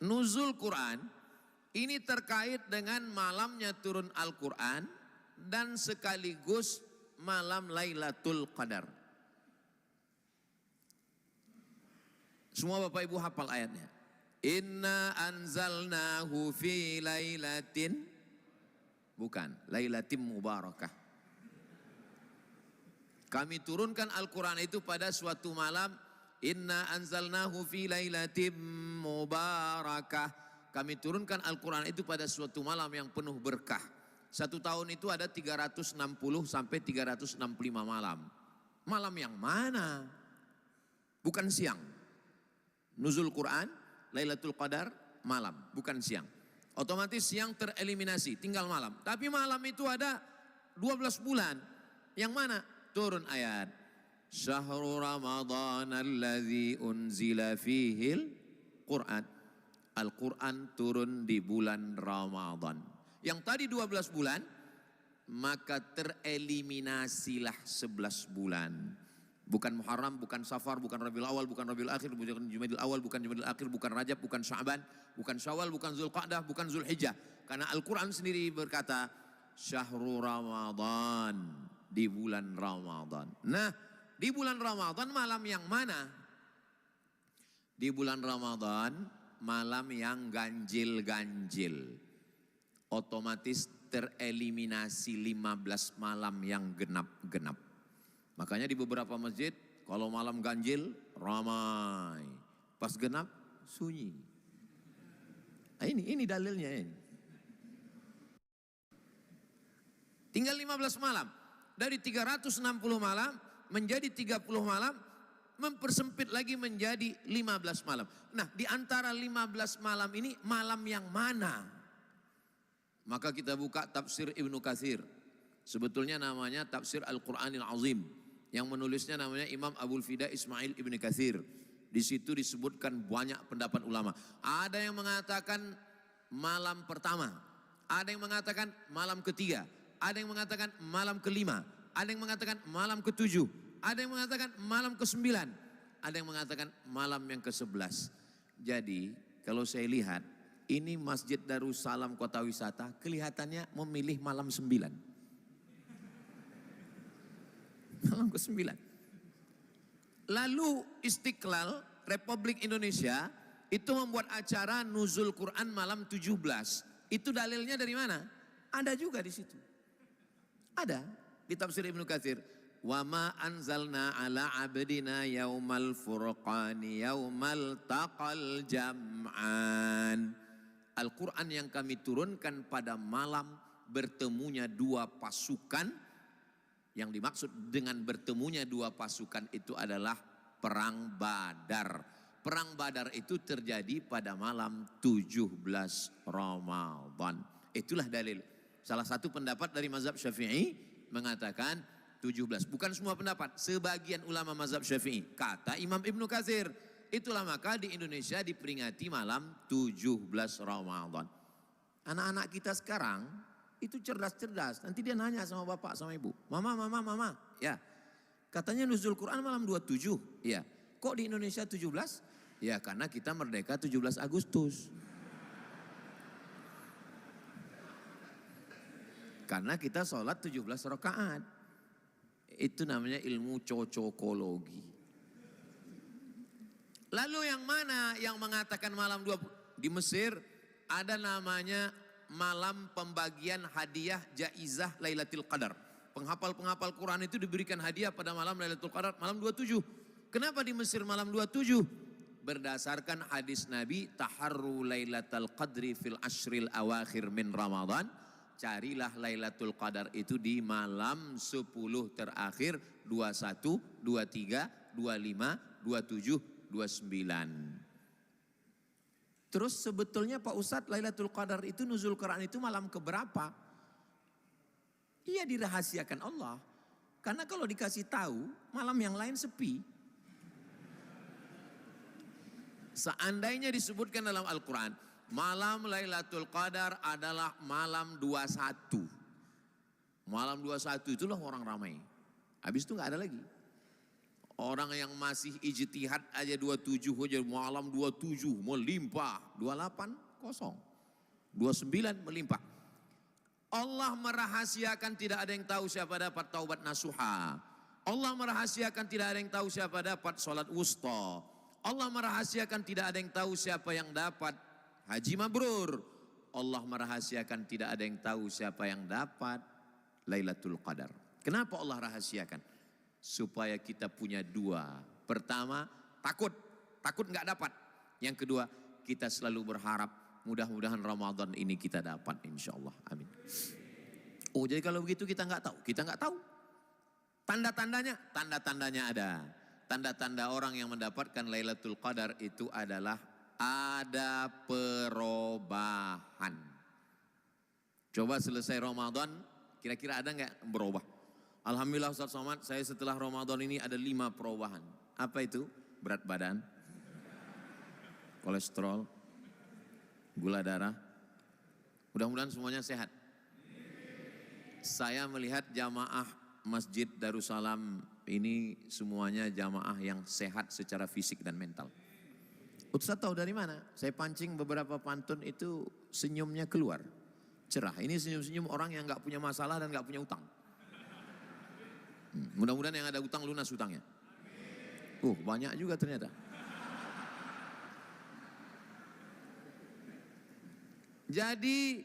nuzul Quran ini terkait dengan malamnya turun Al-Quran dan sekaligus malam Lailatul Qadar. Semua Bapak Ibu hafal ayatnya. Inna anzalnahu fi lailatin, bukan, lailatin mubarakah. Kami turunkan Al-Quran itu pada suatu malam. Inna anzalnahu fi lailatin mubarakah. Kami turunkan Al-Quran itu pada suatu malam yang penuh berkah. Satu tahun itu ada 360 sampai 365 malam. Malam yang mana? Bukan siang. Nuzul Quran, Lailatul Qadar, malam, bukan siang. Otomatis siang tereliminasi, tinggal malam. Tapi malam itu ada 12 bulan. Yang mana? Turun ayat. Syahrul Ramadan alladzi unzila fihil Quran. Al-Quran turun di bulan Ramadan. Yang tadi 12 bulan, maka tereliminasilah 11 bulan. Bukan Muharram, bukan Safar, bukan Rabiul Awal, bukan Rabiul Akhir, bukan Jumadil Awal, bukan Jumadil Akhir, bukan Rajab, bukan Sya'ban, bukan Syawal, bukan Zulqa'dah, bukan Zulhijjah. Karena Al-Quran sendiri berkata, Syahrul Ramadan, di bulan Ramadan. Nah, di bulan Ramadan malam yang mana? Di bulan Ramadan malam yang ganjil-ganjil. Otomatis tereliminasi 15 malam yang genap-genap. Makanya di beberapa masjid kalau malam ganjil ramai, pas genap sunyi. Nah, ini dalilnya ini. Tinggal 15 malam. Dari 360 malam menjadi 30 malam, mempersempit lagi menjadi 15 malam. Nah, di antara 15 malam ini malam yang mana? Maka kita buka tafsir Ibnu Katsir. Sebetulnya namanya tafsir Al-Quranil Azim. Yang menulisnya namanya Imam Abul Fida Ismail Ibnu Katsir. Di situ disebutkan banyak pendapat ulama. Ada yang mengatakan malam pertama, ada yang mengatakan malam ketiga, ada yang mengatakan malam kelima, ada yang mengatakan malam ketujuh, ada yang mengatakan malam ke-9, ada yang mengatakan malam yang ke-11. Jadi kalau saya lihat ini Masjid Darussalam Kota Wisata kelihatannya memilih malam 9. Malam ke-9. Lalu Istiqlal Republik Indonesia itu membuat acara nuzul Quran malam 17. Itu dalilnya dari mana? Ada juga di situ. Ada di tafsir Ibnu Katsir. Wa ma anzalna ala abdina yaumal furqani yaumal taqal jam'an. Al-Quran yang kami turunkan pada malam bertemunya dua pasukan. Yang dimaksud dengan bertemunya dua pasukan itu adalah perang Badar. Perang Badar itu terjadi pada malam 17 Ramadan. Itulah dalil. Salah satu pendapat dari mazhab Syafi'i mengatakan 17. Bukan semua pendapat, sebagian ulama mazhab Syafi'i. Kata Imam Ibnu Katsir, itulah maka di Indonesia diperingati malam 17 Ramadan. Anak-anak kita sekarang itu cerdas-cerdas. Nanti dia nanya sama bapak sama ibu, mama, ya katanya nuzul Quran malam 27. Ya, kok di Indonesia 17? Ya karena kita merdeka 17 Agustus. Karena kita sholat 17 rakaat. Itu namanya ilmu cocokologi. Lalu yang mana yang mengatakan malam 20? Di Mesir ada namanya malam pembagian hadiah jaizah Lailatul Qadar. Penghafal-penghafal Quran itu diberikan hadiah pada malam Lailatul Qadar, malam 27. Kenapa di Mesir malam 27? Berdasarkan hadis Nabi, taharru Lailatul Qadri fil ashril awakhir min Ramadan. Carilah Lailatul Qadar itu di malam 10 terakhir, 21, 23, 25, 27, 29. Terus sebetulnya Pak Ustadz, Lailatul Qadar itu nuzul Quran itu malam keberapa? Iya dirahasiakan Allah. Karena kalau dikasih tahu, malam yang lain sepi. Seandainya disebutkan dalam Al-Quran, malam Lailatul Qadar adalah malam 21. Malam 21 itulah orang ramai. Habis itu nggak ada lagi. Orang yang masih ijtihad aja 27 aja, malam 27 melimpah, 28 kosong, 29 melimpah. Allah merahasiakan tidak ada yang tahu siapa dapat taubat nasuha. Allah merahasiakan tidak ada yang tahu siapa dapat sholat wusta. Allah merahasiakan tidak ada yang tahu siapa yang dapat haji mabrur. Allah merahasiakan tidak ada yang tahu siapa yang dapat Lailatul Qadar. Kenapa Allah rahasiakan? Supaya kita punya dua. Pertama, takut nggak dapat. Yang kedua, kita selalu berharap mudah-mudahan Ramadan ini kita dapat, insya Allah. Amin. Oh, jadi kalau begitu kita nggak tahu. Tanda-tandanya ada. Tanda-tanda orang yang mendapatkan Lailatul Qadar itu adalah ada perubahan. Coba selesai Ramadan, kira-kira ada nggak berubah? Alhamdulillah Ustaz Somad, saya setelah Ramadan ini ada 5 perubahan. Apa itu? Berat badan, kolesterol, gula darah. Mudah-mudahan semuanya sehat. Saya melihat jamaah Masjid Darussalam ini semuanya jamaah yang sehat secara fisik dan mental. Ustaz tahu dari mana? Saya pancing beberapa pantun itu senyumnya keluar. Cerah. Ini senyum-senyum orang yang nggak punya masalah dan nggak punya utang. Mudah-mudahan yang ada utang lunas utangnya. Banyak juga ternyata. Jadi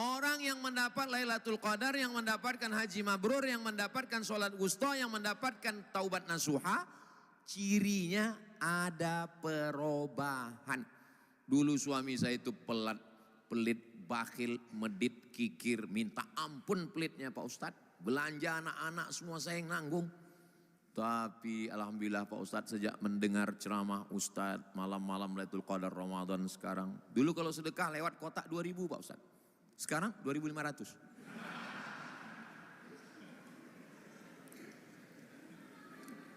orang yang mendapat Lailatul Qadar, yang mendapatkan haji mabrur, yang mendapatkan sholat wusta, yang mendapatkan taubat nasuha, cirinya ada perubahan. Dulu suami saya itu pelit, bakhil, medit, kikir, minta ampun pelitnya Pak Ustadz. Belanja anak-anak semua saya yang nanggung. Tapi alhamdulillah Pak Ustadz sejak mendengar ceramah Ustadz malam-malam Lailatul Qadar Ramadan sekarang. Dulu kalau sedekah lewat kotak 2.000 Pak Ustadz. Sekarang 2.500.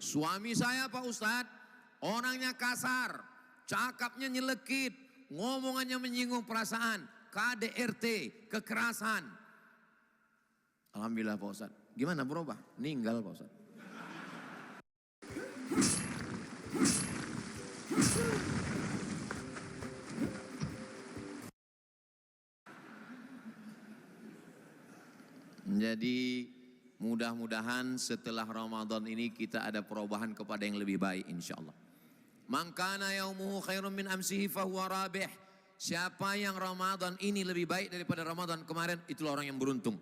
Suami saya Pak Ustadz orangnya kasar, cakapnya nyelekit, ngomongannya menyinggung perasaan, KDRT, kekerasan. Alhamdulillah Pak Ustadz. Gimana berubah? Ninggal Pak Ustadz. Jadi mudah-mudahan setelah Ramadan ini kita ada perubahan kepada yang lebih baik insya Allah. Man kana yaumuhu khairun min amsihi fahuwa rabih. Siapa yang Ramadan ini lebih baik daripada Ramadan kemarin, itulah orang yang beruntung.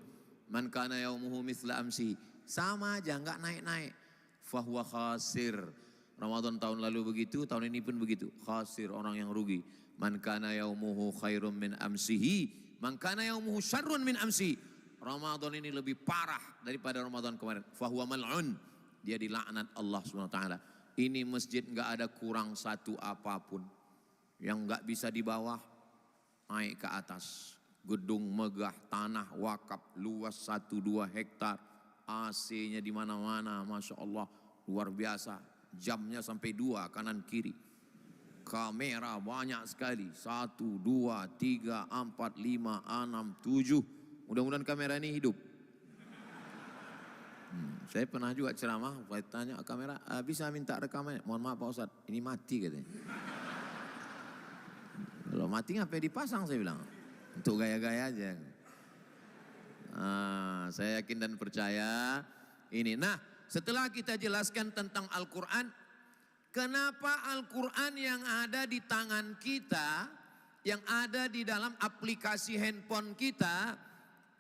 Man kana yaumuhu mithla amsihi. Sama aja, enggak naik-naik. Fahuwa khasir. Ramadan tahun lalu begitu, tahun ini pun begitu. Khasir, orang yang rugi. Man kana yaumuhu khairun min amsihi. Man kana yaumuhu syarrun min amsihi. Ramadan ini lebih parah daripada Ramadan kemarin. Fahuwa mal'un. Dia dilaknat Allah SWT. Ini masjid enggak ada kurang satu apapun. Yang enggak bisa di bawah, naik ke atas. Gedung megah, tanah wakaf, luas 1-2 hektar. AC-nya di mana-mana, Masya Allah, luar biasa. Jamnya sampai 2 kanan kiri. Kamera banyak sekali. 1, 2, 3, 4, 5, 6, 7. Mudah-mudahan kamera ini hidup. Saya pernah juga ceramah, saya tanya kamera, bisa minta rekamannya? Mohon maaf Pak Ustadz, ini mati katanya. Kalau mati ngapain dipasang saya bilang. Untuk gaya-gaya aja. Saya yakin dan percaya ini. Nah, setelah kita jelaskan tentang Al-Quran, kenapa Al-Quran yang ada di tangan kita, yang ada di dalam aplikasi handphone kita,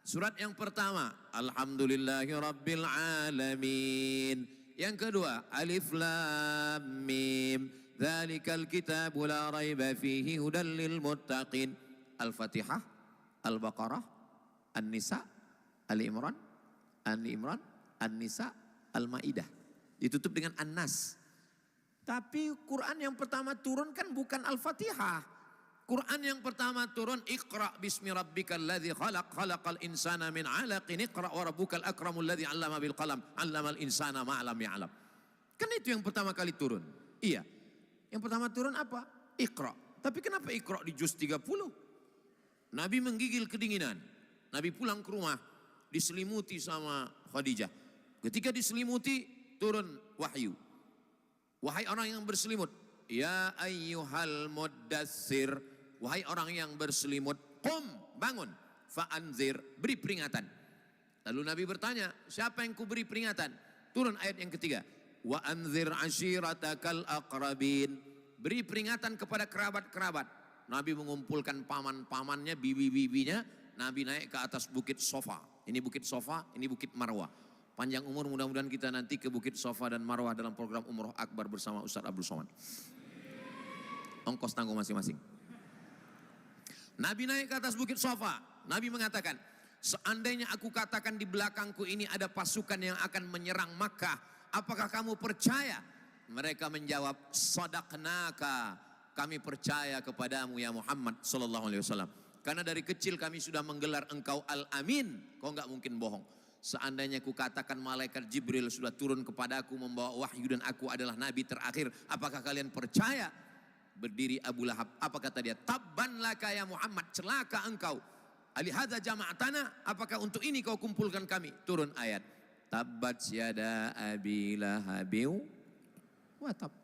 surat yang pertama, Alhamdulillahi Rabbil Alamin. Yang kedua, Alif Lam Mim. Dzalikal kitabu la raiba fihi hudal lil muttaqin. Al-Fatihah, Al-Baqarah, An-Nisa, Ali Imran, An-Nisa, Al-Maidah. Ditutup dengan An-Nas. Tapi Quran yang pertama turun kan bukan Al-Fatihah. Quran yang pertama turun, Iqra bismi rabbikal ladzi khalaq, khalaqal insana min 'alaqin, Iqra wa rabbukal akramul ladzi 'allama bil qalam, 'allamal insana ma lam ya'lam. Kan itu yang pertama kali turun. Iya. Yang pertama turun apa? Iqra. Tapi kenapa Iqra di juz 30? Nabi menggigil kedinginan. Nabi pulang ke rumah, diselimuti sama Khadijah. Ketika diselimuti, turun wahyu. Wahai orang yang berselimut, ya ayyuhal muddassir, wahai orang yang berselimut, qum, bangun, fa'anzir, beri peringatan. Lalu Nabi bertanya, siapa yang kuberi peringatan? Turun ayat yang ketiga, wa anzir ashiratakal aqrabin, beri peringatan kepada kerabat-kerabat. Nabi mengumpulkan paman-pamannya, bibi-bibinya. Nabi naik ke atas bukit Sofa. Ini bukit Sofa, ini bukit Marwah. Panjang umur, mudah-mudahan kita nanti ke bukit Sofa dan Marwah dalam program Umroh Akbar bersama Ustaz Abdul Somad. Ongkos tanggung masing-masing. Nabi naik ke atas bukit Sofa. Nabi mengatakan, seandainya aku katakan di belakangku ini ada pasukan yang akan menyerang Makkah, apakah kamu percaya? Mereka menjawab, sadaqnaka, kami percaya kepadamu ya Muhammad sallallahu alaihi wasallam. Karena dari kecil kami sudah menggelar engkau Al-Amin, kau enggak mungkin bohong. Seandainya ku katakan malaikat Jibril sudah turun kepadaku membawa wahyu dan aku adalah nabi terakhir, apakah kalian percaya? Berdiri Abu Lahab, apa kata dia? Tabban laka ya Muhammad, celaka engkau. Alihadza jama'atana, apakah untuk ini kau kumpulkan kami? Turun ayat. Tabbat yada abi lahabiu wa tab.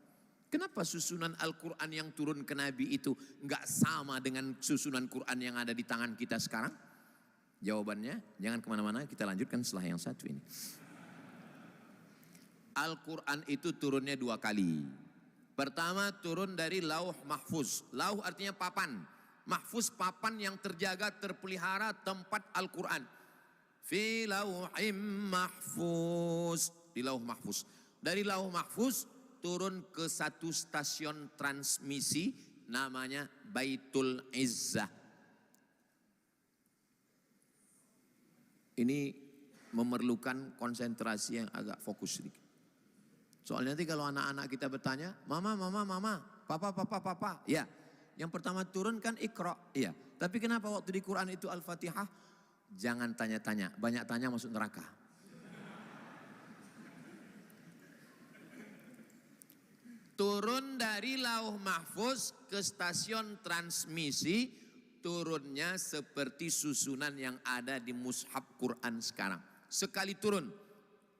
Kenapa susunan Al-Quran yang turun ke Nabi itu enggak sama dengan susunan Quran yang ada di tangan kita sekarang? Jawabannya, jangan kemana-mana, kita lanjutkan setelah yang satu ini. Al-Quran itu turunnya 2 kali. Pertama turun dari lauh mahfuz. Lauh artinya papan. Mahfuz papan yang terjaga, terpelihara tempat Al-Quran. Fi lauhim mahfuz. Di lauh mahfuz. Dari lauh mahfuz turun ke satu stasiun transmisi namanya Baitul Izzah. Ini memerlukan konsentrasi yang agak fokus sedikit. Soalnya nanti kalau anak-anak kita bertanya, mama, papa. Ya, yang pertama turun kan Iqra. Iya, tapi kenapa waktu di Quran itu Al-Fatihah? Jangan tanya-tanya, banyak tanya masuk neraka. Turun dari lauh mahfuz ke stasiun transmisi, turunnya seperti susunan yang ada di mushaf Quran sekarang. Sekali turun,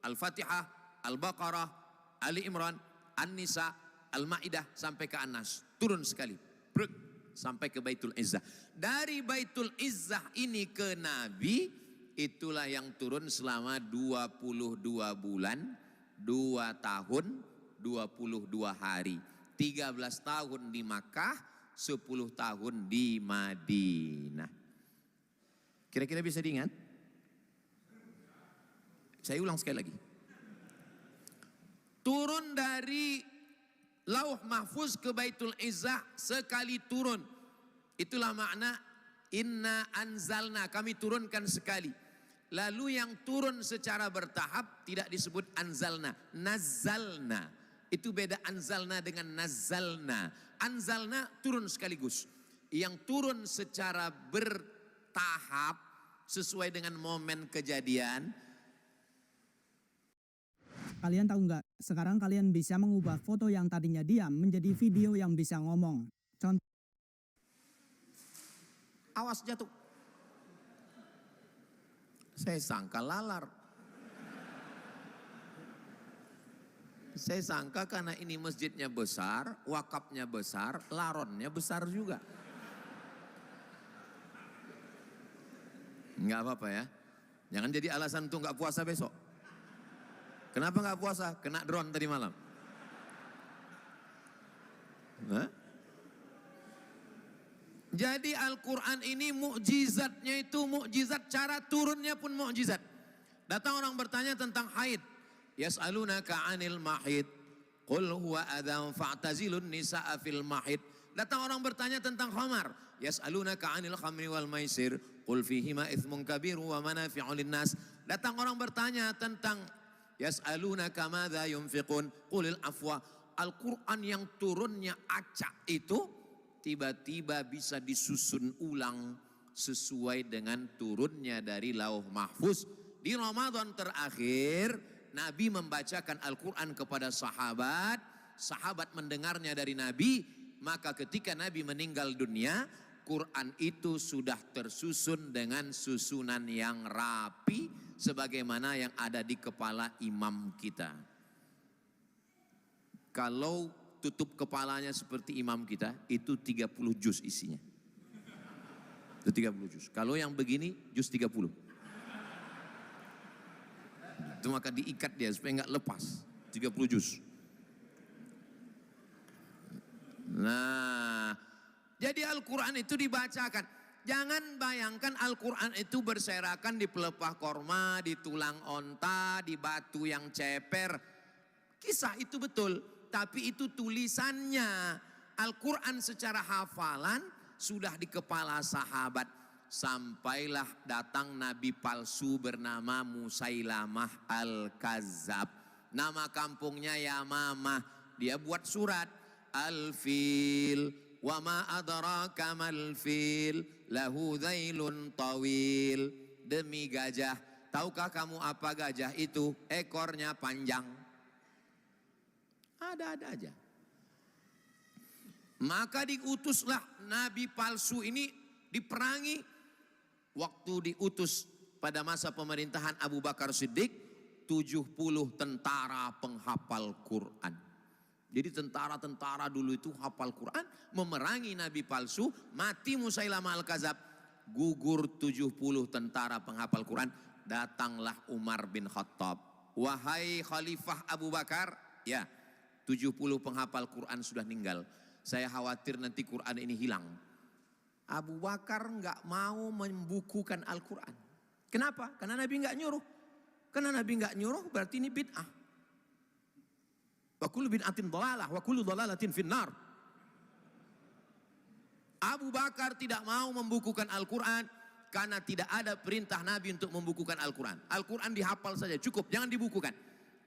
Al-Fatihah, Al-Baqarah, Ali Imran, An-Nisa, Al-Ma'idah sampai ke An-Nas. Turun sekali, brek, sampai ke Baitul Izzah. Dari Baitul Izzah ini ke Nabi, itulah yang turun selama 22 bulan, 2 tahun, 22 hari. 13 tahun di Makkah, 10 tahun di Madinah. Kira-kira bisa diingat? Saya ulang sekali lagi. Turun dari lauh mahfuz ke Baitul Izzah sekali turun. Itulah makna inna anzalna, kami turunkan sekali. Lalu yang turun secara bertahap tidak disebut anzalna, nazzalna. Itu beda anzalna dengan nazzalna. Anzalna turun sekaligus. Yang turun secara bertahap sesuai dengan momen kejadian. Kalian tahu nggak? Sekarang kalian bisa mengubah foto yang tadinya diam menjadi video yang bisa ngomong. Contoh. Awas jatuh. Saya sangka lalar. Saya sangka karena ini masjidnya besar, wakafnya besar, laronnya besar juga. Enggak apa-apa ya. Jangan jadi alasan untuk enggak puasa besok. Kenapa enggak puasa? Kena drone tadi malam. Hah? Jadi Al-Quran ini mukjizatnya itu mukjizat, cara turunnya pun mukjizat. Datang orang bertanya tentang haid. Yas'alunaka 'anil mahid. Qul huwa adzan fa'tazilun nisaa fil mahid. Datang orang bertanya tentang khamar. Yas'alunaka 'anil khamri wal maisir. Qul fihima itsmun kabiru wa manafi'u linnas. Datang orang bertanya tentang yas'alunaka madza yunfiqun. Qulil afwa. Al-Quran yang turunnya acak itu tiba-tiba bisa disusun ulang sesuai dengan turunnya dari lauh mahfuz. Di Ramadan terakhir, Nabi membacakan Al-Quran kepada sahabat, sahabat mendengarnya dari Nabi, maka ketika Nabi meninggal dunia, Quran itu sudah tersusun dengan susunan yang rapi, sebagaimana yang ada di kepala imam kita. Kalau tutup kepalanya seperti imam kita, itu 30 juz isinya. Itu 30 juz. Kalau yang begini, juz 30. Itu maka diikat dia supaya nggak lepas. 30 juz. Nah, jadi Al-Quran itu dibacakan. Jangan bayangkan Al-Quran itu berserakan di pelepah korma, di tulang onta, di batu yang ceper. Kisah itu betul, tapi itu tulisannya. Al-Quran secara hafalan sudah di kepala sahabat. Sampailah datang nabi palsu bernama Musailamah Al-Kazzab. Nama kampungnya Yamamah. Dia buat surat. Al-Fil, wa ma adraka mal fil, lahu dhailun tawil. Demi gajah, tahukah kamu apa gajah itu? Ekornya panjang. Ada-ada aja. Maka diutuslah nabi palsu ini diperangi. Waktu diutus pada masa pemerintahan Abu Bakar Siddiq, 70 tentara penghafal Quran. Jadi tentara-tentara dulu itu hafal Quran, memerangi nabi palsu, mati Musailamah Al-Kazzab, gugur 70 tentara penghafal Quran. Datanglah Umar bin Khattab. Wahai Khalifah Abu Bakar, ya 70 penghafal Quran sudah meninggal. Saya khawatir nanti Quran ini hilang. Abu Bakar nggak mau membukukan Al-Quran. Kenapa? Karena Nabi nggak nyuruh. Karena Nabi nggak nyuruh berarti ini bid'ah. Wa kullu bid'atin dhalalah wa kullu dhalalatin finnar. Abu Bakar tidak mau membukukan Al-Quran karena tidak ada perintah Nabi untuk membukukan Al-Quran. Al-Quran dihafal saja cukup, jangan dibukukan.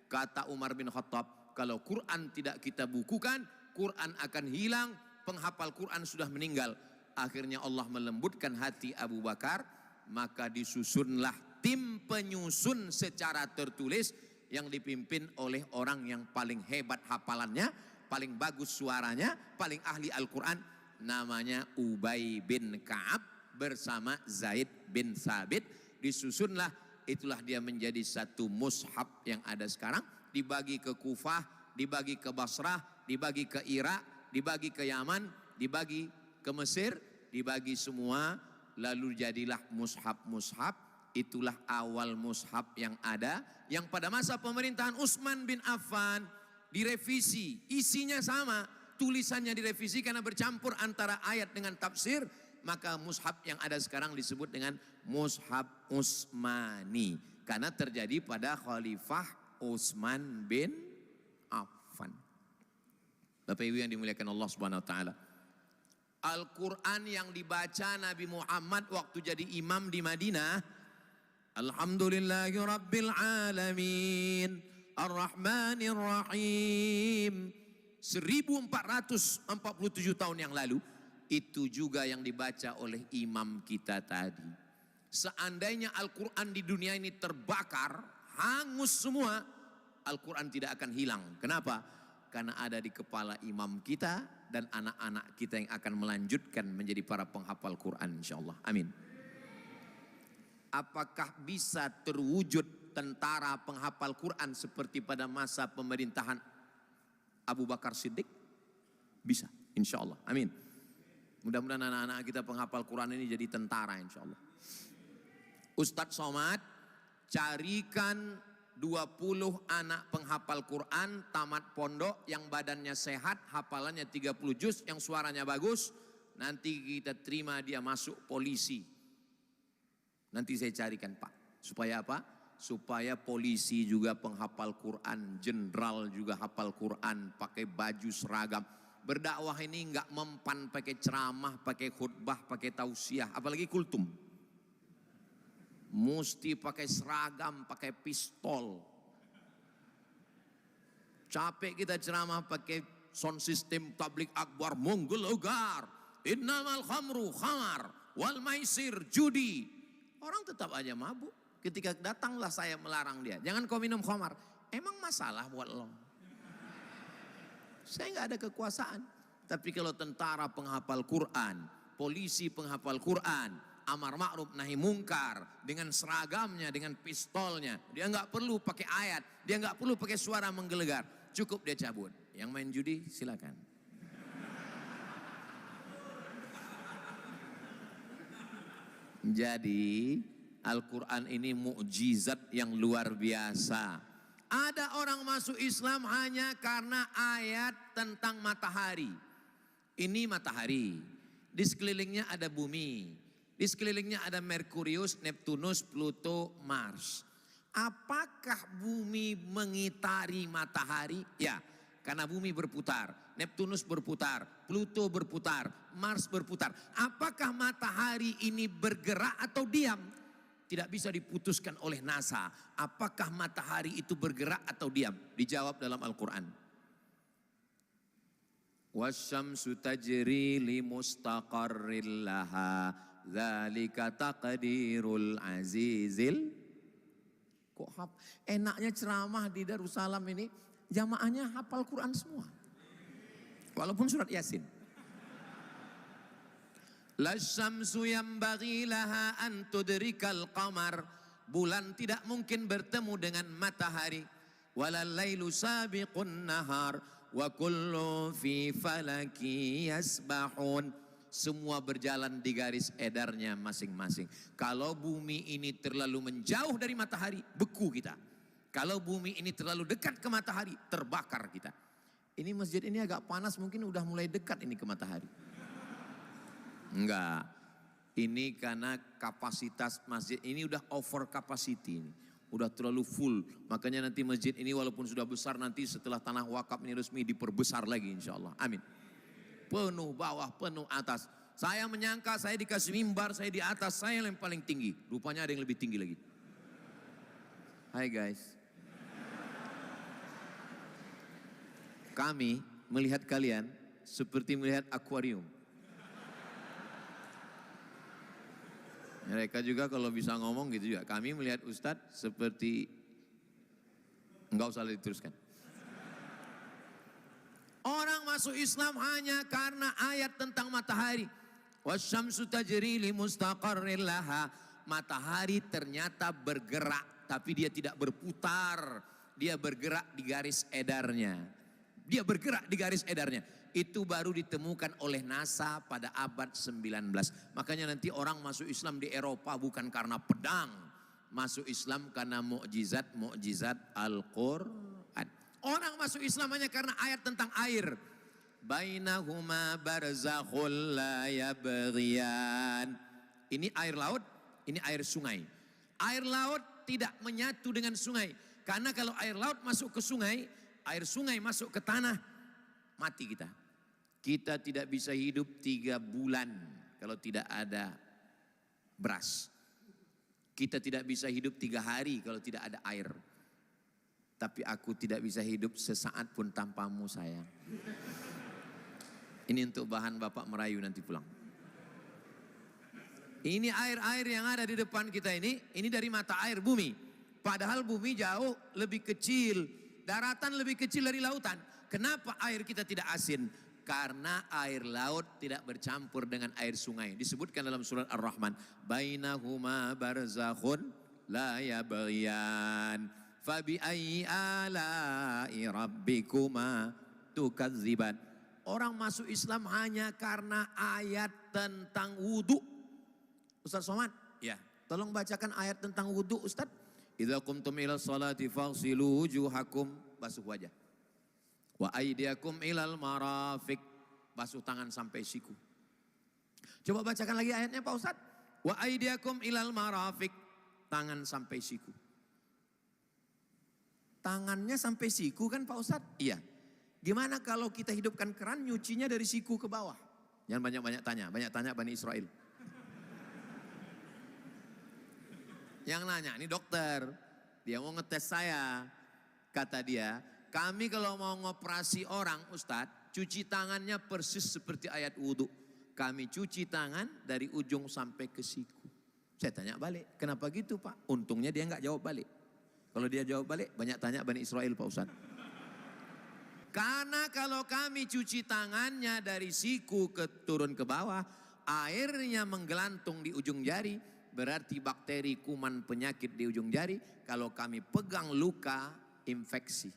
Kata Umar bin Khattab, kalau Quran tidak kita bukukan, Quran akan hilang, penghafal Quran sudah meninggal. Akhirnya Allah melembutkan hati Abu Bakar, maka disusunlah tim penyusun secara tertulis yang dipimpin oleh orang yang paling hebat hafalannya, paling bagus suaranya, paling ahli Al-Quran, namanya Ubay bin Ka'ab bersama Zaid bin Thabit. Disusunlah, itulah dia menjadi satu mushaf yang ada sekarang, dibagi ke Kufah, dibagi ke Basrah, dibagi ke Irak, dibagi ke Yaman, dibagi ke Mesir, dibagi semua, lalu jadilah mushaf-mushaf. Itulah awal mushaf yang ada, yang pada masa pemerintahan Utsman bin Affan direvisi, isinya sama, tulisannya direvisi karena bercampur antara ayat dengan tafsir, maka mushaf yang ada sekarang disebut dengan mushaf Utsmani karena terjadi pada Khalifah Utsman bin Affan. Bapak Ibu yang dimuliakan Allah Subhanahu wa taala. Al-Qur'an yang dibaca Nabi Muhammad waktu jadi imam di Madinah, Alhamdulillahi Rabbil Alamin Ar-Rahmanir Rahim, 1447 tahun yang lalu, itu juga yang dibaca oleh imam kita tadi. Seandainya Al-Quran di dunia ini terbakar, hangus semua, Al-Quran tidak akan hilang. Kenapa? Karena ada di kepala imam kita dan anak-anak kita yang akan melanjutkan menjadi para penghafal Quran insyaallah. Amin. Apakah bisa terwujud tentara penghafal Quran seperti pada masa pemerintahan Abu Bakar Siddiq? Bisa, insya Allah. Amin. Mudah-mudahan anak-anak kita penghafal Quran ini jadi tentara insya Allah. Ustadz Somad, carikan 20 anak penghafal Quran tamat pondok yang badannya sehat, hafalannya 30 juz, yang suaranya bagus. Nanti kita terima dia masuk polisi. Nanti saya carikan Pak. Supaya apa? Supaya polisi juga penghafal Quran, jenderal juga hafal Quran, pakai baju seragam. Berdakwah ini enggak mempan pakai ceramah, pakai khutbah, pakai tausiah, apalagi kultum. Mesti pakai seragam, pakai pistol. Capek kita ceramah pakai sound system tablik akbar, menggelegar. Innamal khamru khamar, wal maisir judi. Orang tetap aja mabuk. Ketika datanglah saya melarang dia, jangan kau minum khamar. Emang masalah buat lo? Saya nggak ada kekuasaan. Tapi kalau tentara penghafal Quran, polisi penghafal Quran, amar ma'ruf nahi mungkar, dengan seragamnya, dengan pistolnya, dia nggak perlu pakai ayat, dia nggak perlu pakai suara menggelegar, cukup dia cabut. Yang main judi silakan. Jadi Al-Quran ini mukjizat yang luar biasa. Ada orang masuk Islam hanya karena ayat tentang matahari. Ini matahari, di sekelilingnya ada bumi, di sekelilingnya ada Merkurius, Neptunus, Pluto, Mars. Apakah bumi mengitari matahari? Ya, karena bumi berputar, Neptunus berputar, Pluto berputar, Mars berputar. Apakah matahari ini bergerak atau diam? Tidak bisa diputuskan oleh NASA. Apakah matahari itu bergerak atau diam? Dijawab dalam Al-Quran. Wasyamsu tajri li mustaqarril laha dzalika taqdirul azizil. Kok enaknya ceramah di Darussalam ini, jamaahnya hafal Quran semua. Walaupun surat Yasin. Lasyamsu yanbaghi laha an tudrikal qamar. Bulan tidak mungkin bertemu dengan matahari. Walal lailu sabiqun nahar wa kullu fi falaki yasbahun. Semua berjalan di garis edarnya masing-masing. Kalau bumi ini terlalu menjauh dari matahari, beku kita. Kalau bumi ini terlalu dekat ke matahari, terbakar kita. Ini masjid ini agak panas, mungkin udah mulai dekat ini ke matahari. Enggak, ini karena kapasitas masjid ini udah over capacity ini. Udah terlalu full, makanya nanti masjid ini walaupun sudah besar, nanti setelah tanah wakaf ini resmi diperbesar lagi insya Allah, amin. Penuh bawah, penuh atas. Saya menyangka saya dikasih mimbar, saya di atas, saya yang paling tinggi. Rupanya ada yang lebih tinggi lagi. Hai guys. Kami melihat kalian seperti melihat akuarium. Mereka juga kalau bisa ngomong gitu juga. Kami melihat Ustadz seperti, enggak usah diteruskan. Orang masuk Islam hanya karena ayat tentang matahari. Wasyamsu tajri li mustaqarril laha. Matahari ternyata bergerak, tapi dia tidak berputar. Dia bergerak di garis edarnya. Dia bergerak di garis edarnya. Itu baru ditemukan oleh NASA pada abad 19. Makanya nanti orang masuk Islam di Eropa bukan karena pedang. Masuk Islam karena mukjizat Al-Quran. Orang masuk Islam hanya karena ayat tentang air. Bainahuma barzakhul la yabghiyan. Ini air laut, ini air sungai. Air laut tidak menyatu dengan sungai. Karena kalau air laut masuk ke sungai, air sungai masuk ke tanah, mati kita. Kita tidak bisa hidup 3 bulan kalau tidak ada beras. Kita tidak bisa hidup 3 hari kalau tidak ada air. Tapi aku tidak bisa hidup sesaat pun tanpamu sayang. Ini untuk bahan Bapak merayu nanti pulang. Ini air-air yang ada di depan kita ini dari mata air bumi. Padahal bumi jauh lebih kecil, daratan lebih kecil dari lautan. Kenapa air kita tidak asin? Karena air laut tidak bercampur dengan air sungai. Disebutkan dalam surat Ar-Rahman. Bainahuma barzakhun la yabghiyan. Fabi ayyi ala'i rabbikuma tukadziban. Orang masuk Islam hanya karena ayat tentang wudu. Ustaz Somad, ya, tolong bacakan ayat tentang wudu Ustaz. Idza qumtum ila sholati faghsilu wujuhakum, basuh wajah. Wa aydiyakum ilal marafiq, basuh tangan sampai siku. Coba bacakan lagi ayatnya Pak Ustaz. Wa aydiyakum ilal marafiq, tangan sampai siku. Tangannya sampai siku kan Pak Ustaz? Iya. Gimana kalau kita hidupkan keran nyucinya dari siku ke bawah? Jangan banyak-banyak tanya Bani Israel. Yang nanya, ini dokter, dia mau ngetes saya. Kata dia, kami kalau mau ngoperasi orang Ustadz, cuci tangannya persis seperti ayat wudhu. Kami cuci tangan dari ujung sampai ke siku. Saya tanya balik, kenapa gitu Pak? Untungnya dia nggak jawab balik. Kalau dia jawab balik, banyak tanya Bani Israel Pak Ustadz. Karena kalau kami cuci tangannya dari siku turun ke bawah, airnya menggelantung di ujung jari, berarti bakteri, kuman, penyakit di ujung jari. Kalau kami pegang luka, infeksi.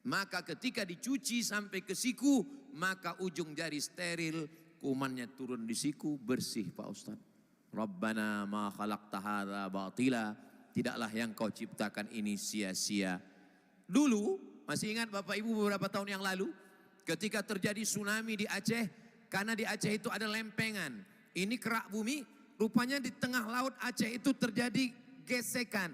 Maka ketika dicuci sampai ke siku, maka ujung jari steril, kumannya turun di siku, bersih Pak Ustaz. Rabbana ma khalaqta hadza batila, tidaklah yang kau ciptakan ini sia-sia. Dulu, masih ingat Bapak Ibu beberapa tahun yang lalu, ketika terjadi tsunami di Aceh, karena di Aceh itu ada lempengan. Ini kerak bumi, rupanya di tengah laut Aceh itu terjadi gesekan.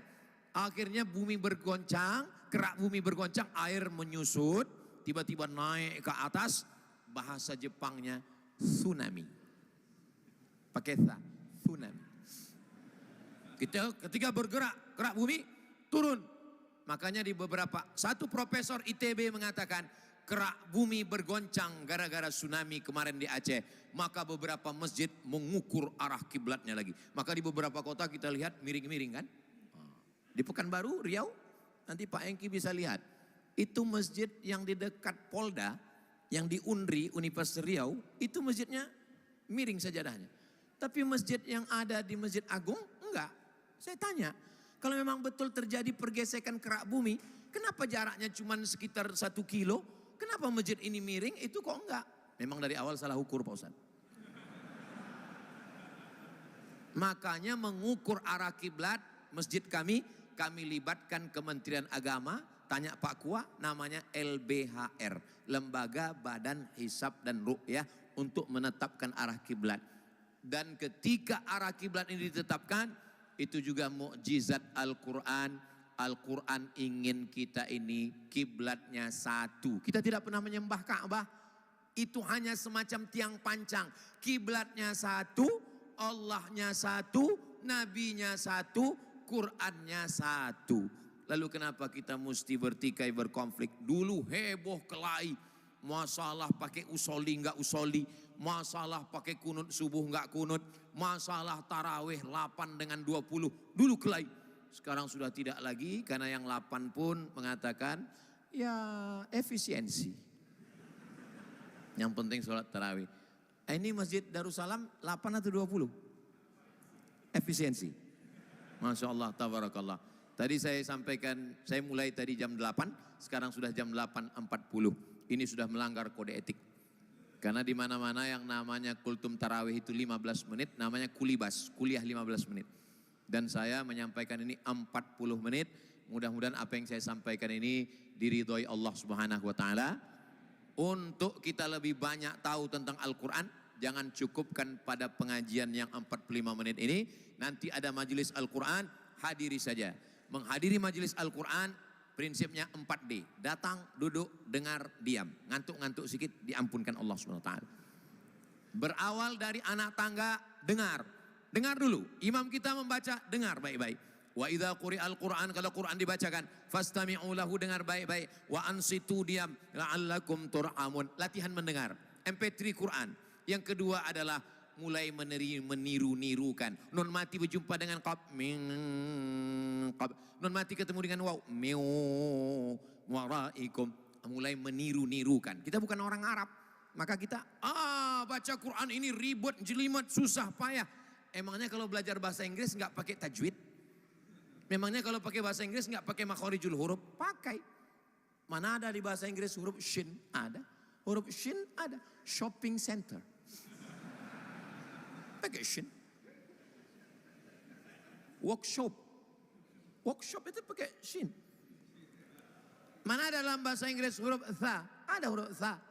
Akhirnya bumi bergoncang, kerak bumi bergoncang, air menyusut, tiba-tiba naik ke atas, bahasa Jepangnya tsunami. Pakai tha, tsunami. Ketika bergerak, kerak bumi turun. Makanya di satu profesor ITB mengatakan, kerak bumi bergoncang gara-gara tsunami kemarin di Aceh. Maka beberapa masjid mengukur arah kiblatnya lagi. Maka di beberapa kota kita lihat miring-miring kan. Di Pekanbaru, Riau, nanti Pak Engki bisa lihat. Itu masjid yang di dekat Polda, yang di Unri, Universitas Riau, itu masjidnya miring sajadahnya. Tapi masjid yang ada di Masjid Agung, enggak. Saya tanya, kalau memang betul terjadi pergesekan kerak bumi, kenapa jaraknya cuma sekitar 1 kilo? Kenapa masjid ini miring, itu kok enggak? Memang dari awal salah ukur Pak Ustaz. Makanya mengukur arah kiblat masjid kami libatkan Kementerian Agama, tanya Pak Kua, namanya LBHR, Lembaga Badan Hisab dan Ru'yah, untuk menetapkan arah kiblat. Dan ketika arah kiblat ini ditetapkan, itu juga mukjizat Al-Quran. Al-Quran ingin kita ini kiblatnya satu. Kita tidak pernah menyembah Ka'bah, itu hanya semacam tiang pancang. Kiblatnya satu, Allahnya satu, Nabinya satu, Qurannya satu. Lalu kenapa kita mesti bertikai berkonflik? Dulu heboh kelahi, masalah pakai usoli nggak usoli, masalah pakai kunut subuh nggak kunut, masalah tarawih 8 dengan 20. Dulu kelahi. Sekarang sudah tidak lagi, karena yang 8 pun mengatakan ya efisiensi. Yang penting sholat tarawih. Ini Masjid Darussalam 8 atau 20? Efisiensi. Masya Allah, tabarakallah. Tadi saya sampaikan, saya mulai tadi jam 8, sekarang sudah jam 8.40. Ini sudah melanggar kode etik. Karena di mana-mana yang namanya kultum tarawih itu 15 menit, namanya kulibas, kuliah 15 menit. Dan saya menyampaikan ini 40 menit. Mudah-mudahan apa yang saya sampaikan ini diridhoi Allah Subhanahu wa taala. Untuk kita lebih banyak tahu tentang Al-Quran, jangan cukupkan pada pengajian yang 45 menit ini. Nanti ada majelis Al-Quran, hadiri saja. Menghadiri majelis Al-Quran prinsipnya 4D. Datang, duduk, dengar, diam. Ngantuk-ngantuk sedikit diampunkan Allah SWT. Berawal dari anak tangga, dengar. Dengar dulu, imam kita membaca, dengar baik-baik. Wa idza quri'al Qur'an, kalau Quran dibacakan, fastami'u lahu, dengar baik-baik. Wa ansitu, diam, la'allakum turhamun, latihan mendengar. MP3 Quran. Yang kedua adalah mulai meniru-nirukan. Nun mati berjumpa dengan qab, nun mati ketemu dengan waw, waraikum, mulai meniru-nirukan. Kita bukan orang Arab, maka kita baca Quran ini ribet, jelimet, susah, payah. Emangnya kalau belajar bahasa Inggris nggak pakai tajwid? Memangnya kalau pakai bahasa Inggris nggak pakai makhorijul huruf? Pakai. Mana ada di bahasa Inggris huruf shin? Ada. Huruf shin ada. Shopping center. Pakai shin. Workshop. Workshop itu pakai shin. Mana ada dalam bahasa Inggris huruf tha? Ada huruf tha.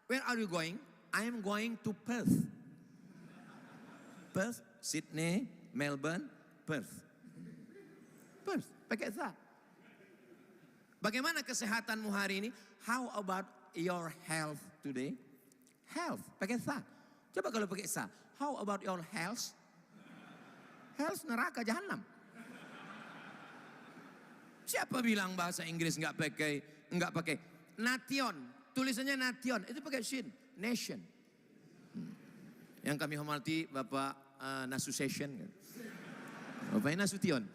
Where are you going? I am going to Perth. Perth, Sydney, Melbourne, Perth. Perth, pakai tha. Bagaimana kesehatanmu hari ini? How about your health today? Health, pakai tha. Coba kalau pakai tha. How about your health? Health neraka jahanam. Siapa bilang bahasa Inggris nggak pakai nation? Tulisannya nation, itu pakai shin, nation. Yang kami hormati Bapak Nasution, Bapak Nasution.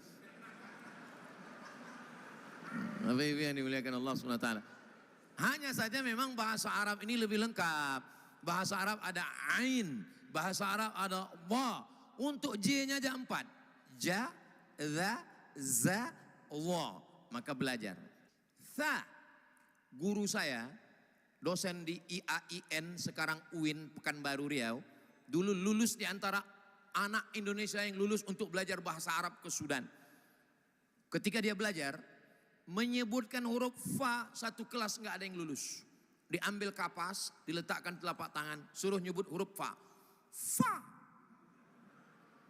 Bapak Ibu yang dimuliakan Allah SWT. Hanya saja memang bahasa Arab ini lebih lengkap. Bahasa Arab ada ain, bahasa Arab ada wa. Untuk J-nya aja 4. Ja, za, za, wa. Maka belajar. Tha. guru saya, dosen di IAIN, sekarang UIN Pekanbaru Riau, dulu lulus di antara anak Indonesia yang lulus untuk belajar bahasa Arab ke Sudan. Ketika dia belajar, menyebutkan huruf fa satu kelas nggak ada yang lulus. Diambil kapas, diletakkan telapak tangan, suruh nyebut huruf fa. Fa.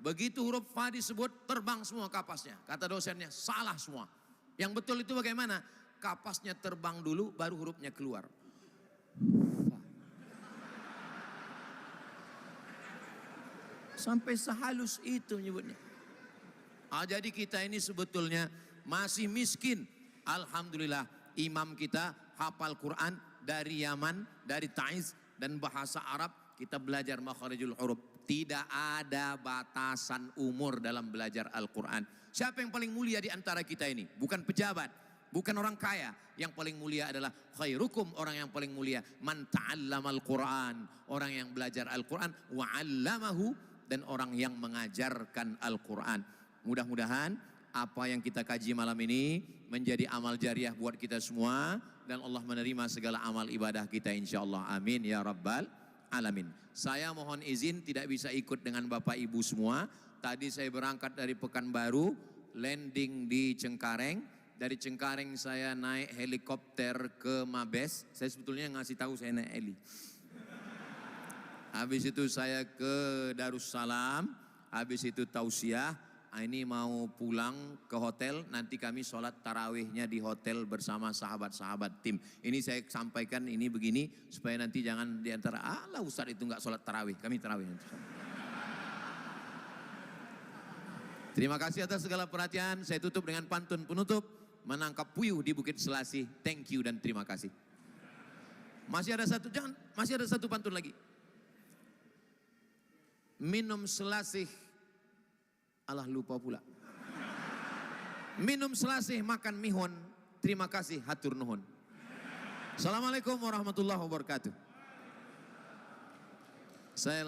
Begitu huruf fa disebut, terbang semua kapasnya. Kata dosennya, salah semua. Yang betul itu bagaimana? Kapasnya terbang dulu, baru hurufnya keluar. Fa. Sampai sehalus itu menyebutnya. Jadi kita ini sebetulnya masih miskin. Alhamdulillah, imam kita hafal Quran dari Yaman, dari Taiz, dan bahasa Arab. Kita belajar makharijul huruf. Tidak ada batasan umur dalam belajar Al-Quran. Siapa yang paling mulia di antara kita ini? Bukan pejabat, bukan orang kaya. Yang paling mulia adalah khairukum, orang yang paling mulia. Man ta'allamal Quran, orang yang belajar Al-Quran. Wa'allamahu, dan orang yang mengajarkan Al-Quran. Mudah-mudahan apa yang kita kaji malam ini menjadi amal jariah buat kita semua, dan Allah menerima segala amal ibadah kita insyaallah. Amin ya rabbal alamin. Saya mohon izin tidak bisa ikut dengan Bapak Ibu semua. Tadi saya berangkat dari Pekanbaru, landing di Cengkareng. Dari Cengkareng saya naik helikopter ke Mabes. Saya sebetulnya ngasih tahu saya naik heli. Habis itu saya ke Darussalam, habis itu tausiah. Ini mau pulang ke hotel, nanti kami sholat tarawihnya di hotel bersama sahabat-sahabat tim. Ini saya sampaikan ini begini, supaya nanti jangan diantara, alah Ustaz itu enggak sholat tarawih, kami tarawih. Terima kasih atas segala perhatian, saya tutup dengan pantun penutup, menangkap puyuh di Bukit Selasih, thank you dan terima kasih. Masih ada satu pantun lagi. Minum selasih, alah lupa pula. Minum selasih, makan mihun, terima kasih, hatur nuhun. Assalamualaikum warahmatullahi wabarakatuh. Saya